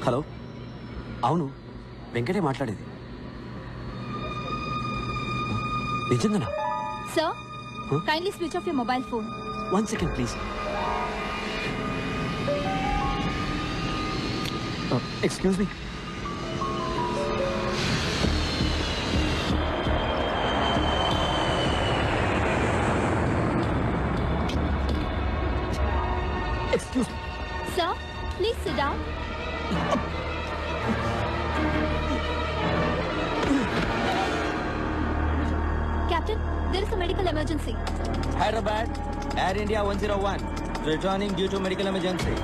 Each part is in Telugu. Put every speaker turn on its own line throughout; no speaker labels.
హలో, అవును వెంకటే మాట్లాడేది. నిజంగానా?
Sir, kindly switch off your mobile phone.
1 second please. Excuse me. Excuse me.
Sir, please sit down. Captain, there is a medical emergency.
Hyderabad, Air India 101, returning due to medical emergency.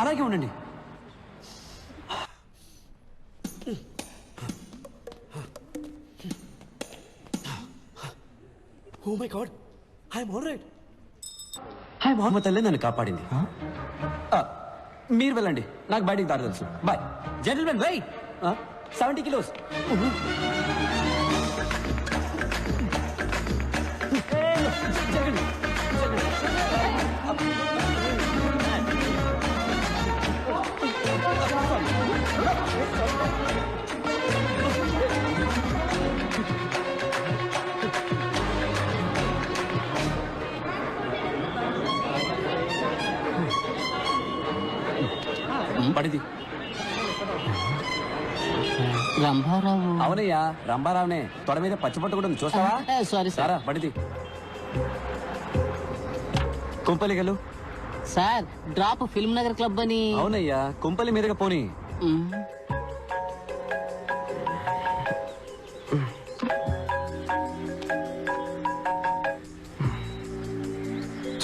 అలాగే ఉండండి.
Oh my God, I'm all right.
Hi Mohammed తల్లి నన్ను కాపాడింది. మీరు వెళ్ళండి, నాకు బయటికి దారి తెలుసు. బాయ్.
Gentlemen, wait!
70 kilos. పడిది.
రంభారావు.
అవునయ్యా, రంభారావునే. తొడ మీద పచ్చిపట్టు కూడా ఉంది, చూస్తావా?
Sorry sir.
సారా పడిది. కుంపలిగలు.
Sir, drop Film Nagar club అని.
అవునయ్యా, కుంపలి మీదగా పోనీ.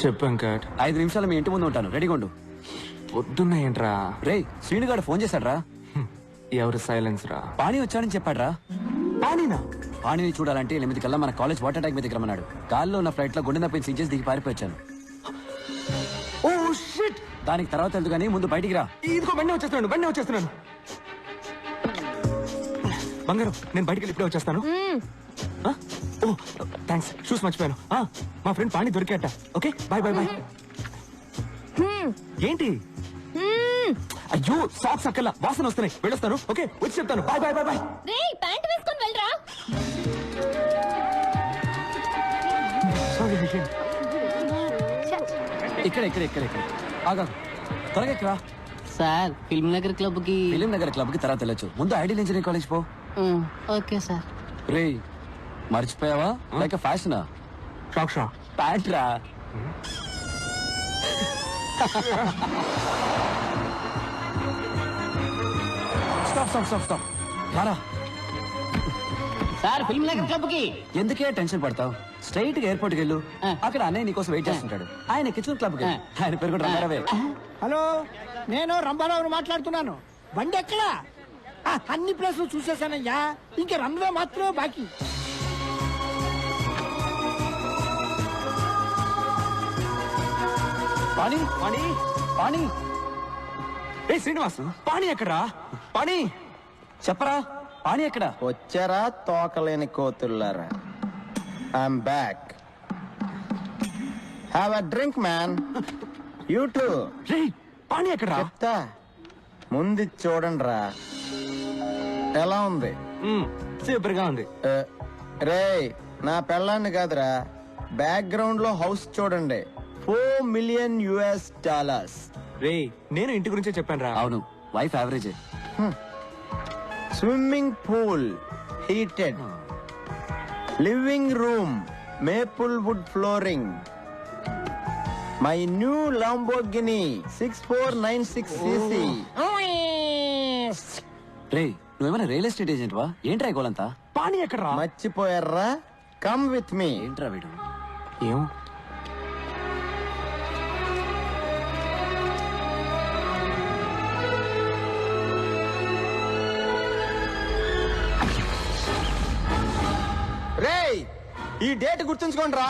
చెప్పు వెంకట్.
5 నిమిషాలు మీ ఇంటి ముందు ఉంటాను, రెడీగా ఉండు.
పొద్దున్న ఏంట్రా?
రే, శ్రీనుగాడు ఫోన్ చేశాడ్రా.
ఎవరు సైలెన్స్ రా?
పాణి వచ్చాడని చెప్పాడ్రా.
పానీనా?
పాణిని చూడాలంటే 8 కల్లా మన కాలేజ్ వాటర్ ట్యాంక్ మీదకి రమ్మన్నాడు. గాల్లో ఉన్న ఫ్లైట్ లో గుండె నొప్పిని సించేసి దిగి పారిపోయాను.
Oh shit.
దానికి తర్వాత వెళ్తూ కానీ ముందు బయటికి రా.
ఇదిగో బండి వచ్చేస్తున్నాను. బంగారం, నేను బయటికి వెళ్ళి ఇప్పుడే వచ్చేస్తాను. ఓ థ్యాంక్స్, షూస్ మర్చిపోయాను. మా ఫ్రెండ్ పాణి దొరికాట. Okay, bye. ఏంటి? అయ్యో, సాక్స్ అక్కల వాసన వస్తున్నాయి, వెళ్ళొస్తాను. ఓకే, వచ్చి చెప్తాను. బాయ్.
రేయ్, ప్యాంట్ వేసుకొని వెళ్ళరా.
సారీ.
ఇక్కడ ఆగా, త్వరగా ఎక్కరా.
సార్, ఫిల్మ్ నగర్ క్లబ్ కి.
ఫిలిం నగర్ క్లబ్ కి తర్వాత వెళ్ళొచ్చు. ముందు ఐడియల్ ఇంజనీరింగ్ కాలేజ్ పో.
Okay sir.
రే, మర్చిపోయావా? లైక్ ఫ్యాషనా?
షా
ప్యాంట్ రా. స్టాప్ రారా.
సార్, ఫిల్మ్ నగర్ క్లబ్ కి.
ఎందుకే టెన్షన్ పడతావు? స్ట్రైట్ గా ఎయిర్పోర్ట్ కి వెళ్ళు. అక్కడ అన్నయ్య నీకోసం వెయిట్ చేస్తుంటాడు. ఆయన కిచెన్ క్లబ్ కి. ఆయన పేరు కూడా రంగారావే.
హలో, నేను రంభారావుని మాట్లాడుతున్నాను. బండి ఎక్కడా? అన్ని ప్లేసులు చూసేసానయ్యా, ఇంకా రన్వే మాత్రమే బాకీ.
పాణి.
ఏ శ్రీనివాస్, పాణి ఎక్కడా? పాణి
చెప్పరా, పాణి ఎక్కడ?
వచ్చారా తోకలేని కోతుల్లారా? I'm back. Have a drink man. You too.
రే, పాణి ఎక్కడా?
చెప్తా, ముందు చూడండి రా. ఎలా ఉంది?
సూపర్ గా ఉంది.
రే, నా పెళ్ళాన్ని కాదురా, బ్యాక్గ్రౌండ్ లో హౌస్ చూడండి. $4 million.
రే, నేను ఇంటి గురించే చెప్పాను రా.
అవును, wife average.
Swimming pool heated, living room maple wood flooring, my new Lamborghini 6496cc.
రే, నువ్వేమైనా రియల్ ఎస్టేట్ ఏజెంట్ వా? ఏంట్రా ఈ గోలంతా?
పాణి ఎక్కడా?
మర్చిపోయారా? Come with me.
ఏంట్రా వీడు?
ఏం?
రేయ్, ఈ డేట్ గుర్తుంచుకోండి రా.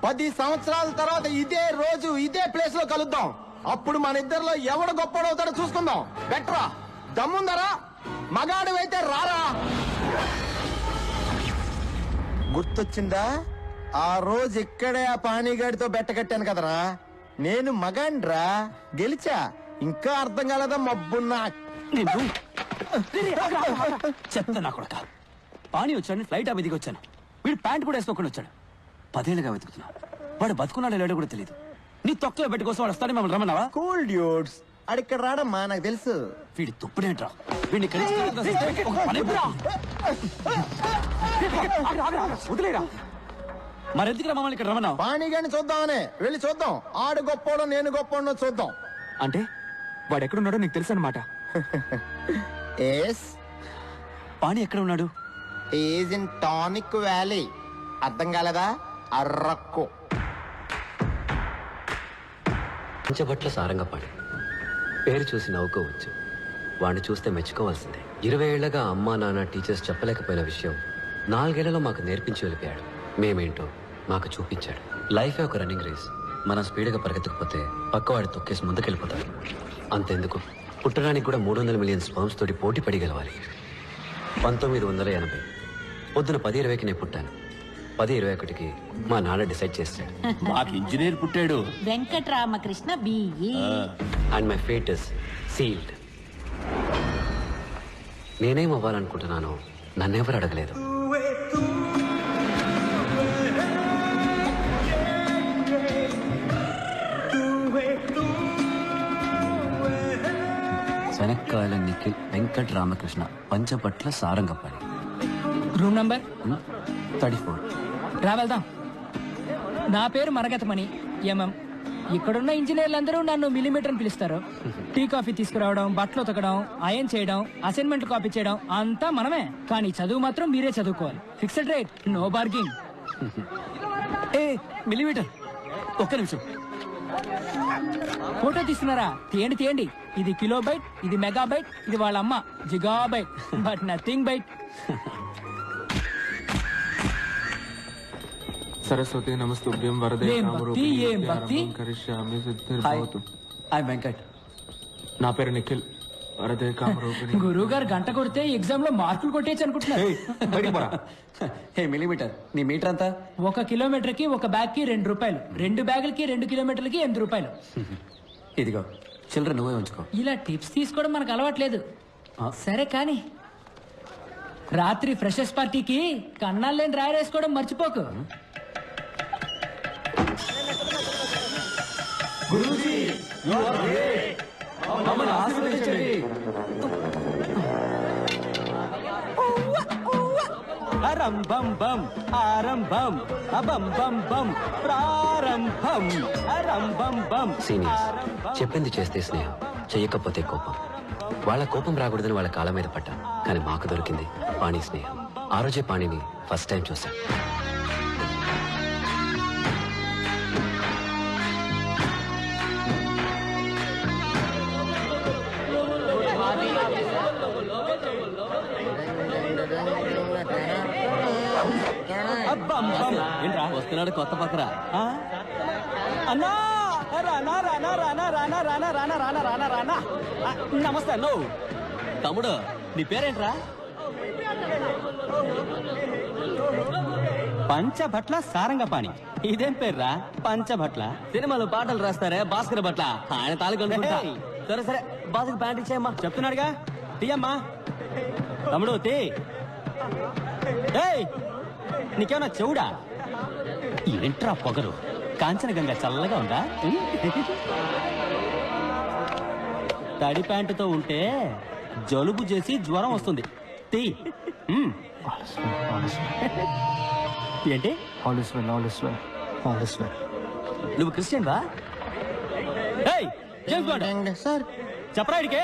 10 సంవత్సరాల తర్వాత ఇదే రోజు ఇదే ప్లేస్ లో కలుద్దాం. అప్పుడు మన ఇద్దరిలో ఎవడు గొప్పడవుతాడో చూసుకుందాం. బెటరా? దమ్ముందరా? మగాడు అయితే రారా. గుర్తొచ్చిందా? ఆ రోజు ఇక్కడే ఆ పానీగాడితో బెట్ట కట్టాను కదరా. నేను మగాండ్రా, గెలిచా. ఇంకా అర్థం కాలేదా మబ్బున్నా?
నిన్ను చెత్త నా కొడక. పానీ వచ్చాడు, ఫ్లైట్ మీదికి వచ్చాను. వీడు ప్యాంట్ కూడా వేసుకోకుండా వచ్చాడు. 10 ఏళ్ళుగా వెతుకుతున్నా. వాడు బతుకున్నాడు లేడో కూడా తెలియదు. నీ తొక్కలో పెట్టి కోసం వాడు వస్తాడని మమ్మల్ని రమ్మన్నావా?
కూల్ డ్యూడ్స్, అడిక్కడ రాడమ్మా, నాకు తెలుసు.
వీడి తుప్పుడేంట్రా? వీడిని ఇక్కడి నుంచి ఒక పని ఇవ్వరా? వదిలేరా. మరెందుకురా మమ్మల్ని ఇక్కడ రమ్మన్నావు?
పానీగాడిని చూద్దామనే. వెళ్ళి చూద్దాం. ఆడు గొప్పోడో నేను గొప్పోడో చూద్దాం.
అంటే వాడు ఎక్కడున్నాడో నీకు తెలుసు అనమాట.
ఎస్,
పానీ ఎక్కడ ఉన్నాడు?
Is in tonic valley. అర్థం కాలేదా? అర్రక్కు.
పంచబట్ల సారంగపాణి పేరు చూసి నవ్వుకోవచ్చు, వాడిని చూస్తే మెచ్చుకోవాల్సిందే. 20 ఏళ్లగా అమ్మా నాన్న టీచర్స్ చెప్పలేకపోయిన విషయం 4 ఏళ్లలో మాకు నేర్పించి వెళ్ళిపోయాడు. మేమేంటో మాకు చూపించాడు. లైఫే ఒక రన్నింగ్ రేస్. మనం స్పీడ్గా పరిగెత్తకపోతే పక్కవాడి తొక్కేసి ముందుకెళ్ళిపోతాడు. అంతెందుకు, పుట్టడానికి కూడా 300 మిలియన్ స్పర్మ్స్ తోటి పోటీ పడి గెలవాలి. 1980 పొద్దున 10:20కి నేను పుట్టాను. 10:21కి మా నాన్న డిసైడ్ చేశాడు.
మాకు ఇంజనీర్ పుట్టాడు.
Venkataramakrishna BE.
And my fate is sealed. నేనేం అవ్వాలనుకుంటున్నానో నన్నెవరు అడగలేదు.
శనక్కాయల నిఖిల్, వెంకట్ రామకృష్ణ, పంచపట్ల సారంగపాణి.
Room number
34.
రా వెళ్దాం. నా పేరు మరగతమణి, ఎంఎం. ఇక్కడున్న ఇంజనీర్లందరూ నన్ను మిల్లీమీటర్ అని పిలుస్తారు. టీ కాఫీ తీసుకురావడం, బట్టలు ఉతకడం, అయన్ చేయడం, అసైన్మెంట్ కాపీ చేయడం అంతా మనమే. కానీ చదువు మాత్రం మీరే చదువుకోవాలి. Fixed rate, no bargaining.
A millimetre, ఒక్క నిమిషం.
ఫోటో తీస్తున్నారా? తీయండి తీయండి. ఇది కిలో బైట్, ఇది మెగా బైట్, ఇది వాళ్ళ అమ్మ giga byte, but nothing byte.
Saraswati నమస్తుభ్యం వరదే
ఏం
కామరూపిణి
భక్తి, ఏం భక్తి?
విద్యారంభం కరిష్యామి
హాయ్,
సిద్ధిర్భవతు.
ఐ వెంకట్.
నా పేరు నిఖిల్. వరదే కామరూపిణి.
గురువు గారు గంట కొడితే ఎగ్జామ్ లో మార్కులు కొట్టేయచ్చు అనుకుంటున్నారు.
బయటికి పోరా.
హే మిల్లీమీటర్, నీ మీటర్ అంతా?
1 కిలోమీటర్ కి 1 బ్యాగ్ కి 2 రూపాయలు, 2 బ్యాగులకి 2 కిలోమీటర్లకి 8 రూపాయలు.
ఇదిగో చిల్లర నువ్వే ఉంచుకో.
ఇలా టిప్స్ తీసుకోవడం మనకు అలవాట్లేదు. సరే కానీ రాత్రి ఫ్రెషర్స్ పార్టీకి కన్నాలేని రాయరేసుకోవడం మర్చిపోకు.
మమ్మల్ని ఆశీర్వదించండి. అరంభం బం ఆరంభం అబం బం బం ప్రారంభం అరంభం బం.
సీనియర్స్ చెప్పింది చేస్తే స్నేహం, చెయ్యకపోతే కోపం. వాళ్ళ కోపం రాకూడదని వాళ్ళ కాళ్ళ మీద పడ్డా, కానీ మాకు దొరికింది పాణి స్నేహం. ఆ రోజే పాణిని ఫస్ట్ టైం చూశాను.
అబ్బం బం. ఏంట్రా
వస్తున్నాడు కొత్త పక్కరా.
అన్నా రానా రానా రానా రానా రానా రానా రానా రానా రానా. నమస్తే అన్నో.
తమ్ముడు నీ పేరేంట్రా?
పంచభట్ల సారంగపాణి.
ఇదేం పేర్రా పంచభట్ల? సినిమాలో పాటలు రాస్తారే భాస్కర్ భట్ల, ఆయన తాలూకు అనుకుంటా.
సరే సరే, బాసుకి ప్యాంట్ ఇచ్చేయమ్మా. చెప్తున్నాడుగా, తీయమ్మా. తమ్ముడు తీ. ఏయ్, నీకేమన్నా చెవుడా? ఏంట్రా పొగరు? కాంచనగంగా చల్లగా ఉందా? తడి ప్యాంటుతో ఉంటే జలుబు చేసి జ్వరం వస్తుంది. తీ. ఏంటి? నువ్వు క్రిస్టియన్ వా?
సార్,
చెప్పరా ఇడికే?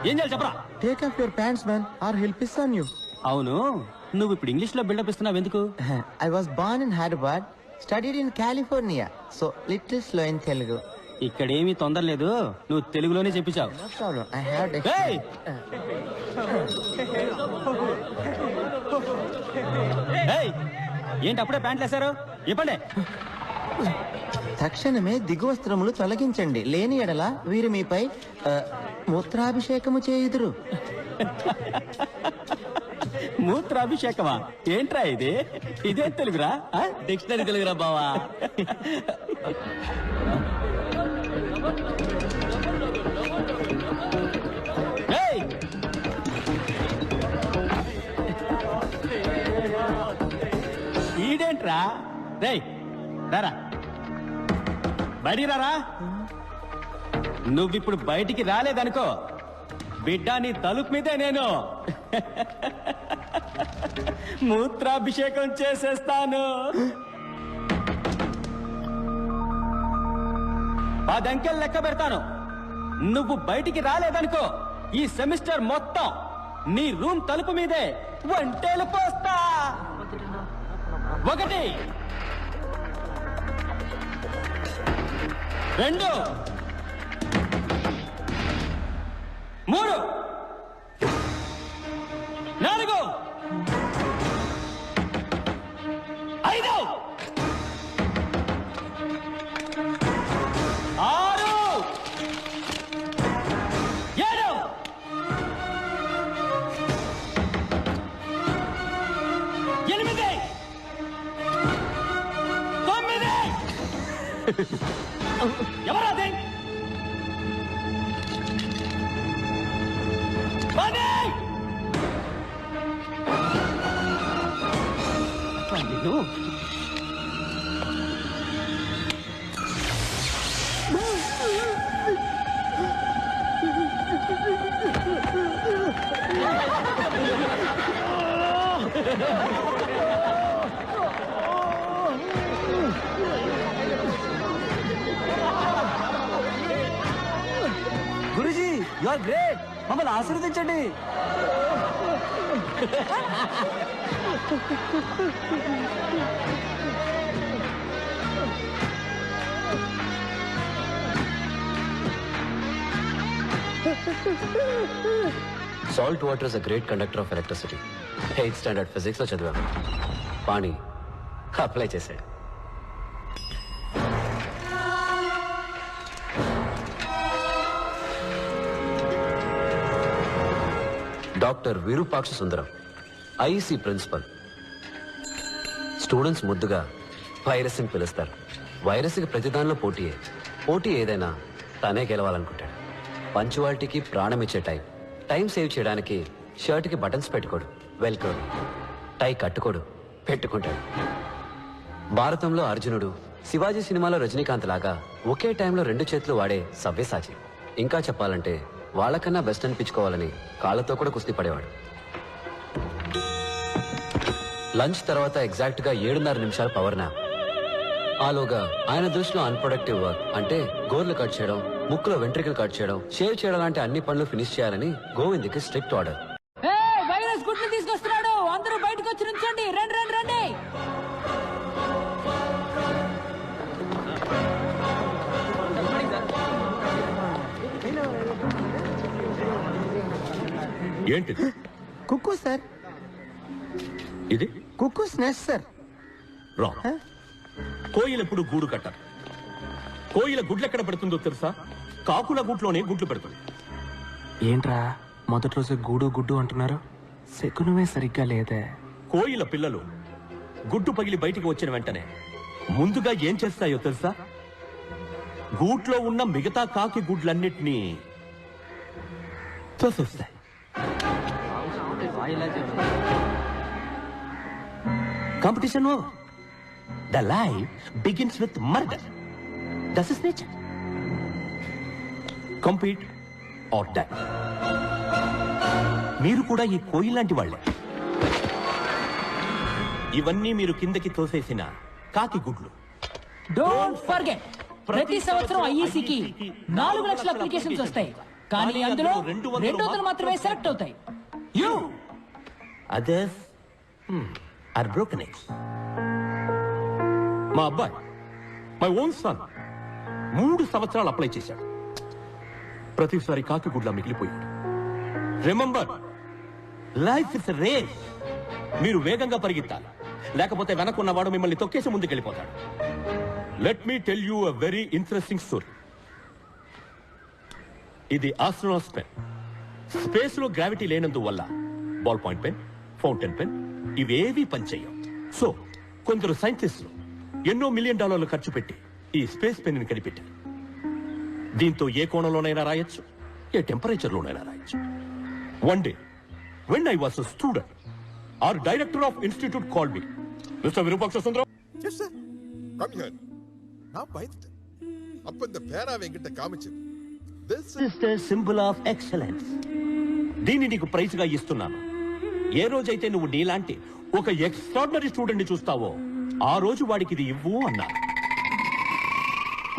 ఏం చేయాలి చెప్పరా?
Take off your pants man, or help is on you.
అవును, నువ్వు ఇప్పుడు ఇంగ్లీష్ లో బిల్డప్ ఇస్తున్నావు ఎందుకు?
I was born in Hyderabad, studied in California, so little slow in Telugu.
ఇక్కడేమీ తొందర లేదు, నువ్వు తెలుగులోనే చెప్పించావు.
No problem, I have
ఏయ్! ఏయ్! ఏంటి అప్పుడే ప్యాంట్లు వేశారు? ఇవ్వండి.
తక్షణమే దిగువస్త్రములు తొలగించండి, లేని ఎడల వీరు మీపై మూత్రాభిషేకము చేయుదురు.
మూత్రాభిషేకమా? ఏంట్రా ఇది? ఇదే తెలుగురా? డిక్షనరీ తెలుగురా బావా. ఏయ్! ఈడేంట్రా? రేయ్ రారా, బయటికి రారా. నువ్విప్పుడు బయటికి రాలేదనుకో, బిడ్డ నీ తలుపు మీదే నేను మూత్రాభిషేకం చేసేస్తాను. 10 అంకెలు లెక్క పెడతాను. నువ్వు బయటికి రాలేదనుకో, ఈ సెమిస్టర్ మొత్తం నీ రూమ్ తలుపు మీదే వంటేలు పోస్తా. 1 2 3 4 5 6 7 8 9 ఎవరాది? 10
గురుజీ యు ఆర్ గ్రేట్. మమ్మల్ని ఆశీర్వదించండి.
Salt water is a great conductor of electricity. 8th standard physics లో చదివాను. పాణి అప్లై చేశాడు. డాక్టర్ విరూపాక్ష సుందరం, ఐఈసీ ప్రిన్సిపల్. స్టూడెంట్స్ ముద్దుగా వైరస్ అని పిలుస్తారు. వైరస్కి ప్రతిదానిలో పోటీయే. పోటీ ఏదైనా తనే గెలవాలనుకుంటాడు. పంచువాలిటీకి ప్రాణం ఇచ్చే టైం సేవ్ చేయడానికి షర్ట్కి బటన్స్ పెట్టుకోడు, వెల్కోడు. టై కట్టుకోడు, పెట్టుకుంటాడు. భారతంలో అర్జునుడు, శివాజీ సినిమాలో రజనీకాంత్ లాగా ఒకే టైంలో 2 చేతులు వాడే సవ్యసాచి. ఇంకా చెప్పాలంటే వాళ్ళకన్నా బెస్ట్ అనిపించుకోవాలని కాళ్ళతో కూడా కుస్తీ పడేవాడు. లంచ్ తర్వాత ఎగ్జాక్ట్ గా 7:30 నిమిషాలు పవర్ నాప్. ఆలోగా ఆయన దృష్టిలో అన్ప్రొడక్టివ్ వర్క్ అంటే గోర్లు కట్ చేయడం, ముక్కులో వెంట్రికలు కట్ చేయడం, షేవ్ చేయడం లాంటి అన్ని పనులు ఫినిష్ చేయాలని గోవింద్కి స్ట్రిక్ట్ ఆర్డర్.
వైరస్ గుడ్లు తీసుకొస్తున్నాడు, అందరూ బయటకు వచ్చి నుంచోండి. రండి రండి రండి.
ఏంటిది?
కుక్కు సార్.
ఇది
కుక్కు స్నాక్స్ సార్.
రాంగ్. కోయిల ఎప్పుడు గూడు కట్టదు. కోయిల గుడ్లు ఎక్కడ పెడుతుందో తెలుసా? కాకుల గూట్లోనే గుడ్లు పెడుతుంది.
ఏంట్రా మొదటి రోజు గూడు గుడ్డు అంటున్నారు? శకునమే సరిగ్గా లేదే.
కోయిల పిల్లలు గుడ్డు పగిలి బయటికి వచ్చిన వెంటనే ముందుగా ఏం చేస్తాయో తెలుసా? గూట్లో ఉన్న మిగతా కాకి గుడ్లన్నిటినీ తోసేస్తాయి. Competition over. The life begins with murder. That's its nature. Compete or die. మీరు కూడా ఈ కోయి లాంటి వాళ్ళే. ఇవన్నీ మీరు కిందకి తోసేసిన కాకి గుడ్లు.
డోంట్ ఫర్గెట్, ప్రతి సంవత్సరం ఐఈసీకి 4 లక్షల అప్లికేషన్స్ వస్తాయి, కానీ అందులో 200 మాత్రమే సెలెక్ట్ అవుతాయి. You
others are broken eggs. మా అబ్బాయి, మై ఓన్ సన్, 3 సంవత్సరాలు అప్లై చేశాడు. ప్రతిసారి కాకి గుడ్లా మిగిలిపోయాడు. Remember, life is race. మీరు వేగంగా పరిగెత్తాలి, లేకపోతే వెనకున్నవాడు మిమ్మల్ని తొక్కేసి ముందుకెళ్ళిపోతాడు. Let me tell you a very interesting story. ఇది ఆస్ట్రోనాట్స్ పెన్. స్పేస్ లో గ్రావిటీ లేనందువల్ల ball point pen, fountain pen ఇవేవీ పనిచేయవు. సో కొందరు సైంటిస్టులు ఎన్నో $1 మిలియన్ ఖర్చు పెట్టి ఈ స్పేస్ పెన్ ని కనిపెట్టారు. దీంతో ఏ కోణంలోనైనా రాయొచ్చు, ఏ టెంపరేచర్ లోనైనా రాయొచ్చు. One day when I was a student, our director of institute called me. Mr. Virupaksha Sundaram.
Yes, sir. Come here. நான் பயந்துட்டேன். அப்ப இந்த பேராவை என்கிட்ட காமிச்சு. This
is the symbol of excellence. దీన్ని నీకు ప్రైజ్ గా ఇస్తున్నాను. ఏ రోజైతే నువ్వు నీలాంటి ఒక ఎక్స్ట్రాడినరీ స్టూడెంట్ ని చూస్తావో ఆ రోజు వాడికి ఇది ఇవ్వు అన్నాను.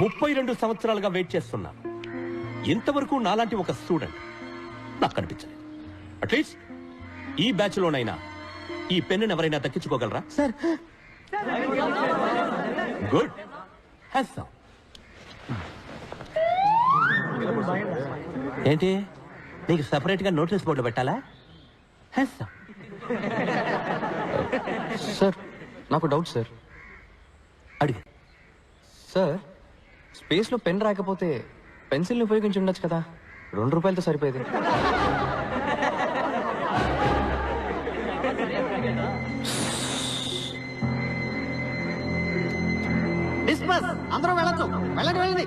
32 సంవత్సరాలుగా వెయిట్ చేస్తున్నాను. ఇంతవరకు నాలాంటి ఒక స్టూడెంట్ నాకు కనిపించలేదు. అట్లీస్ట్ ఈ బ్యాచ్ లోనైనా ఈ పెన్ను ఎవరైనా దక్కించుకోగలరా?
Sir
good. ఏంటి నీకు సెపరేట్ గా నోటీస్ బోర్డు పెట్టాలా?
సార్ నాకు డౌట్ సార్.
అడిగి.
సార్ స్పేస్ లో పెన్ రాకపోతే పెన్సిల్ని ఉపయోగించి ఉండొచ్చు కదా, ₹2 సరిపోయేది.
డిస్పస్ అందరూ వెళ్ళొచ్చు. వెళ్ళండి వెళ్ళండి.